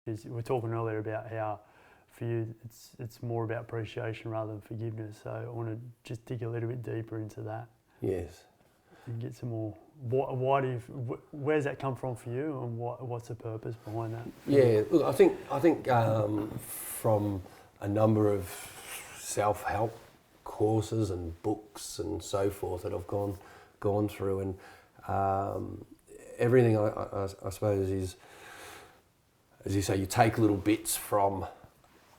We were talking earlier about how for you it's more about appreciation rather than forgiveness. So I want to just dig a little bit deeper into that. Yes. And get some more. Why do you? Where's that come from for you, and what's the purpose behind that? Yeah, look, I think from a number of self-help courses and books and so forth that I've gone through, and everything I suppose is, as you say, you take little bits from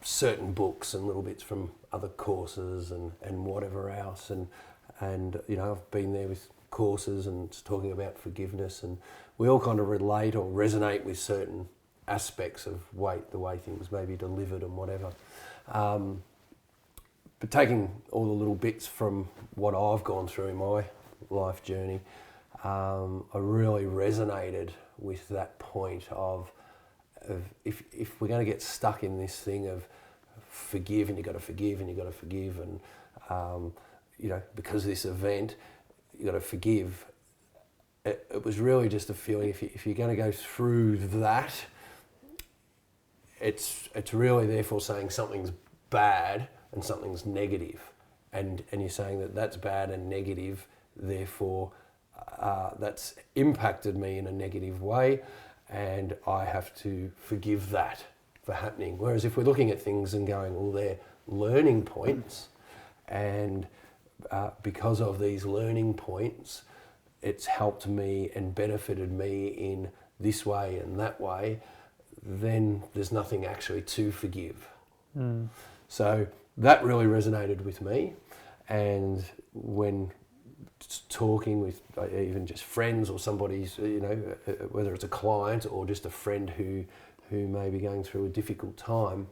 certain books and little bits from other courses and whatever else, and I've been there with courses and it's talking about forgiveness, and we all kind of relate or resonate with certain aspects of the way things may be delivered and whatever. But taking all the little bits from what I've gone through in my life journey, I really resonated with that point of if we're going to get stuck in this thing of forgive and you've got to forgive and you've got to forgive and because of this event you've got to forgive, it was really just a feeling if you're going to go through that, it's really therefore saying something's bad and something's negative, and you're saying that that's bad and negative, therefore that's impacted me in a negative way, and I have to forgive that for happening. Whereas if we're looking at things and going, well, they're learning points, and because of these learning points, it's helped me and benefited me in this way and that way, then there's nothing actually to forgive. So that really resonated with me, and when talking with even just friends or somebody's, whether it's a client or just a friend who may be going through a difficult time,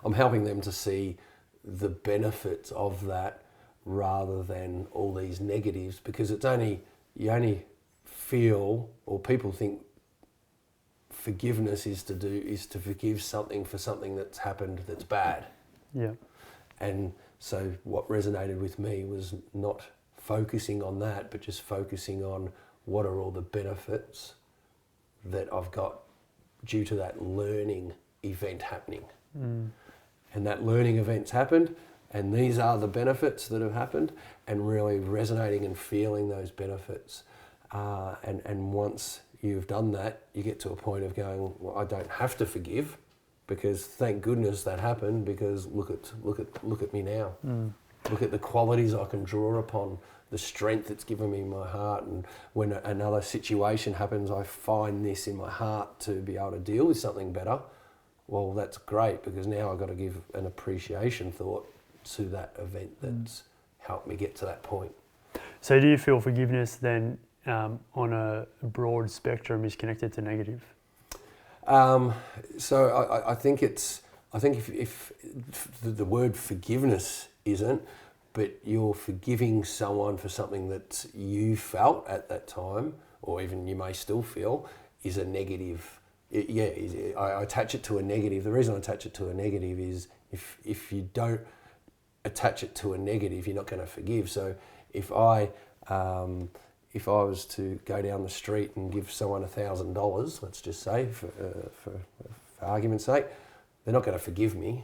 I'm helping them to see the benefits of that rather than all these negatives, because you only feel, or people think forgiveness is to forgive something for something that's happened that's bad. Yeah. And so what resonated with me was not focusing on that, but just focusing on what are all the benefits that I've got due to that learning event happening. And that learning event's happened, and these are the benefits that have happened, and really resonating and feeling those benefits. And once you've done that, you get to a point of going, well, I don't have to forgive, because thank goodness that happened, because look at me now. Look at the qualities I can draw upon, the strength it's given me in my heart, and when another situation happens, I find this in my heart to be able to deal with something better. Well, that's great, because now I've got to give an appreciation thought to that event that's helped me get to that point. So do you feel forgiveness then on a broad spectrum is connected to negative? So I think if the word forgiveness isn't, but you're forgiving someone for something that you felt at that time, or even you may still feel, is a negative. I attach it to a negative. The reason I attach it to a negative is if you don't attach it to a negative, you're not going to forgive. So if I was to go down the street and give someone $1,000, let's just say, for argument's sake, they're not going to forgive me.